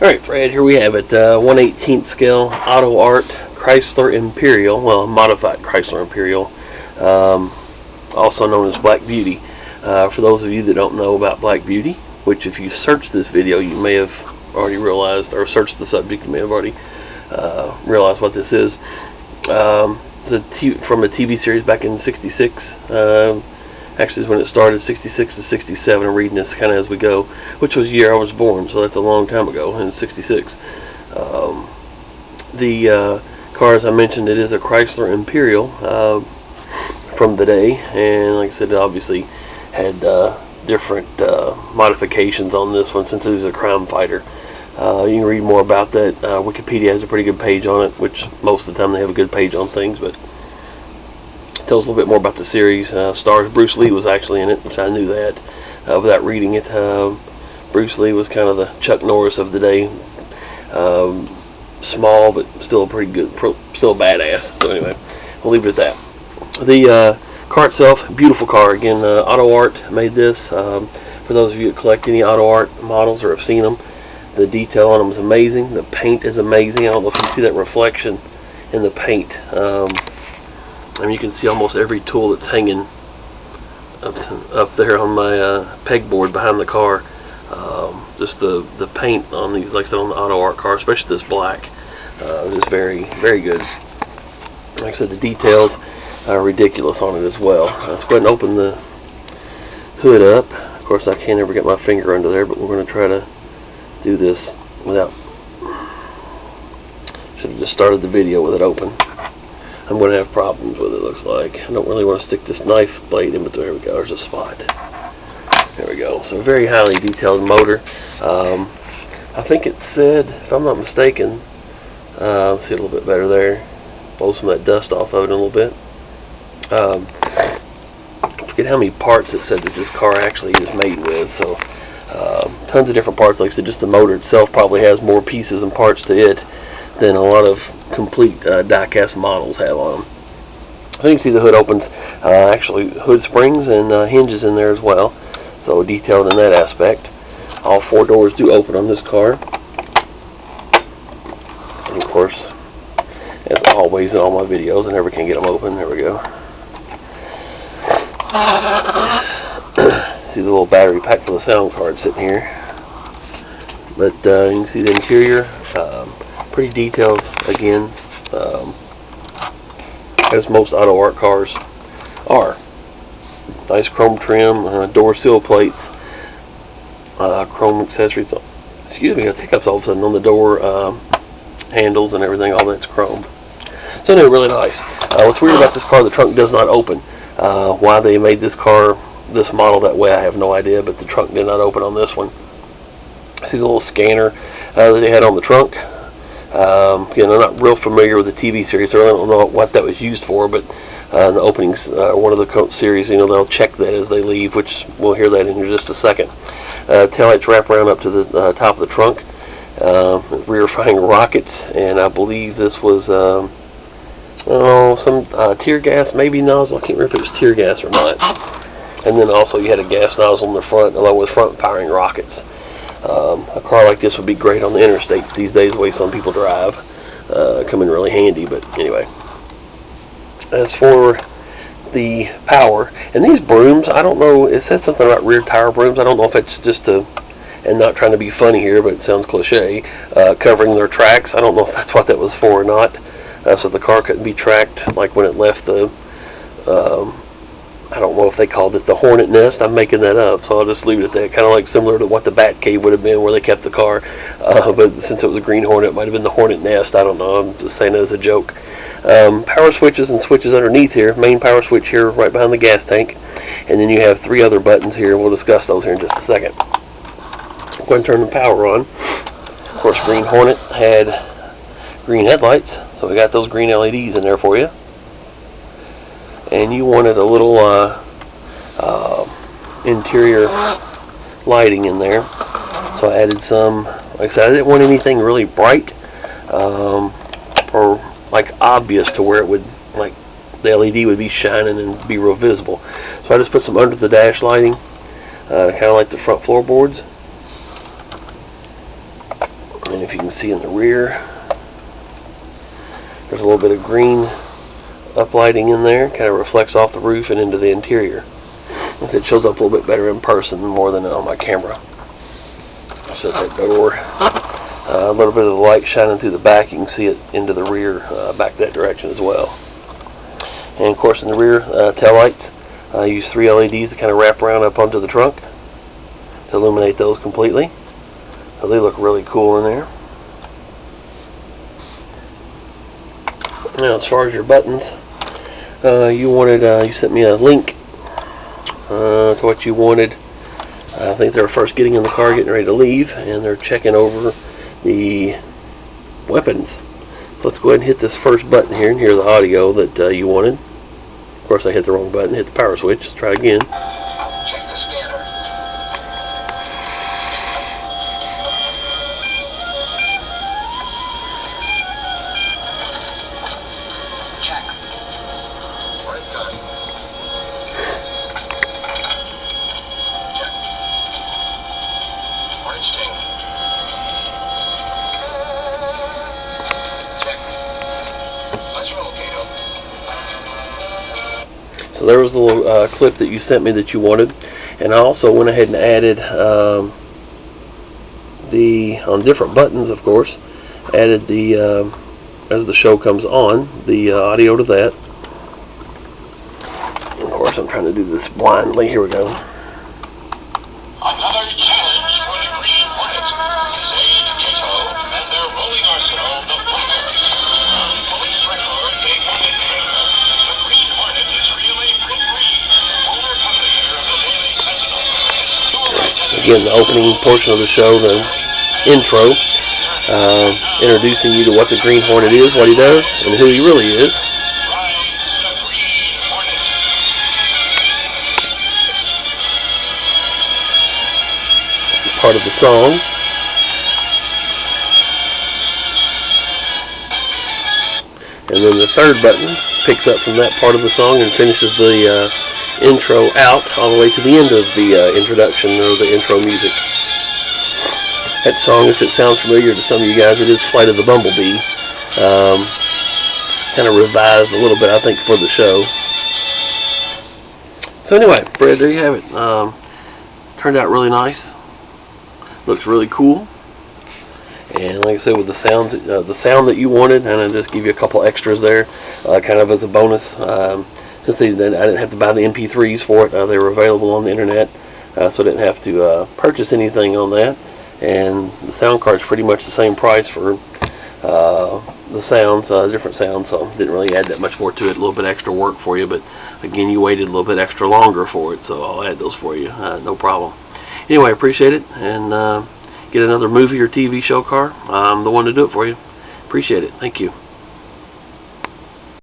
Alright, Fred, here we have it. 1/18 scale Auto Art Chrysler Imperial, well, modified Chrysler Imperial, also known as Black Beauty. For those of you that don't know about Black Beauty, which if you search this video you may have already realized, or searched the subject, you may have already realized what this is. From a TV series back in '66. Actually, is when it started, 66 to 67. I'm reading this kind of as we go, which was the year I was born, so that's a long time ago, in '66. The car, as I mentioned, it is a Chrysler Imperial from the day, and like I said, it obviously had different modifications on this one since it was a crime fighter. You can read more about that. Wikipedia has a pretty good page on it, which most of the time they have a good page on things, but tells a little bit more about the series. Stars Bruce Lee was actually in it, which I knew that without reading it. Bruce Lee was kind of the Chuck Norris of the day. Small, but still pretty good, still a badass. So anyway, we'll leave it at that. The car itself, beautiful car. Again, Auto Art made this. For those of you that collect any Auto Art models or have seen them, the detail on them is amazing. The paint is amazing. I don't know if you see that reflection in the paint. I mean, you can see almost every tool that's hanging up there on my pegboard behind the car. Just the paint on these, like I said, on the Auto Art car, especially this black, is very, very good. Like I said, the details are ridiculous on it as well. Let's go ahead and open the hood up. Of course, I can't ever get my finger under there, but we're going to try to do this without. Should have just started the video with it open. I'm going to have problems with it, looks like. I don't really want to stick this knife blade in, but there we go. There's a spot. There we go. So, very highly detailed motor. I think it said, if I'm not mistaken, see a little bit better there. Blow some of that dust off of it a little bit. I forget how many parts it said that this car actually is made with. So, tons of different parts. Like I said, just the motor itself probably has more pieces and parts to it than a lot of complete diecast models have on them. So you can see the hood opens, actually hood springs and hinges in there as well, so detailed in that aspect. All four doors do open on this car, and of course, as always in all my videos, I never can get them open. There we go. See the little battery pack for the sound card sitting here, but you can see the interior. Pretty detailed again, as most Auto Art cars are. Nice chrome trim, door sill plates, chrome accessories. Excuse me, I think that's all of a sudden on the door handles and everything. All that's chrome. So anyway, really nice. What's weird about this car? The trunk does not open. Why they made this car, this model that way, I have no idea. But the trunk did not open on this one. See the little scanner that they had on the trunk. Again, I'm not real familiar with the TV series, so I don't know what that was used for, but in the openings, one of the series, you know, they'll check that as they leave, which we'll hear that in just a second. Taillights wrap around up to the top of the trunk, rear-firing rockets, and I believe this was some tear gas, maybe nozzle. I can't remember if it was tear gas or not. And then also you had a gas nozzle in the front, along with front-firing rockets. A car like this would be great on the interstate these days, the way some people drive. Come in really handy, but anyway. As for the power, and these brooms, I don't know, it said something about rear tire brooms. I don't know if it's just and not trying to be funny here, but it sounds cliche, covering their tracks. I don't know if that's what that was for or not. So the car couldn't be tracked like when it left the I don't know if they called it the Hornet nest. I'm making that up, so I'll just leave it at that. Kind of like similar to what the Bat Cave would have been, where they kept the car. But since it was a Green Hornet, it might have been the Hornet nest. I don't know. I'm just saying it as a joke. Power switches and switches underneath here. Main power switch here, right behind the gas tank, and then you have three other buttons here. We'll discuss those here in just a second. Go ahead and turn the power on. Of course, Green Hornet had green headlights, so we got those green LEDs in there for you. And you wanted a little interior lighting in there, so I added some. Like I said, I didn't want anything really bright or like obvious to where it would, like, the LED would be shining and be real visible. So I just put some under the dash lighting, kind of like the front floorboards. And if you can see in the rear, there's a little bit of green uplighting in there, kind of reflects off the roof and into the interior. It shows up a little bit better in person more than on my camera. Shut that door. A little bit of the light shining through the back. You can see it into the rear, back that direction as well. And of course in the rear, tail lights. I use 3 LEDs to kind of wrap around up onto the trunk to illuminate those completely. So they look really cool in there. Now, as far as your buttons, you sent me a link to what you wanted. I think they were first getting in the car, getting ready to leave, and they're checking over the weapons. So let's go ahead and hit this first button here and hear the audio that you wanted. Of course, I hit the wrong button, hit the power switch. Let's try again. So there was a little clip that you sent me that you wanted, and I also went ahead and added on different buttons, of course, added the as the show comes on, the audio to that. And of course, I'm trying to do this blindly. Here we go. Another challenge for the Green Hornet. Say potato, and their rolling arsenal, the bullets. Police record, they wanted to. The Green Hornet is really free. Former publisher of the Daily Sentinel. Again, the opening portion of the show, the intro, introducing you to what the Green Hornet is, what he does, and who he really is. Part of the song. And then the third button picks up from that part of the song and finishes the intro out all the way to the end of the introduction or the intro music. That song, if it sounds familiar to some of you guys, it is Flight of the Bumblebee. Kind of revised a little bit, I think, for the show. So anyway, Brad, there you have it. Turned out really nice. Looks really cool, and like I said, with the sound that you wanted, and I just give you a couple extras there, kind of as a bonus. Since I didn't have to buy the MP3s for it, they were available on the internet, so I didn't have to purchase anything on that. And the sound card's pretty much the same price for the sounds, different sounds, so didn't really add that much more to it. A little bit extra work for you, but again, you waited a little bit extra longer for it, so I'll add those for you, no problem. Anyway, I appreciate it, and get another movie or TV show car. I'm the one to do it for you. Appreciate it. Thank you.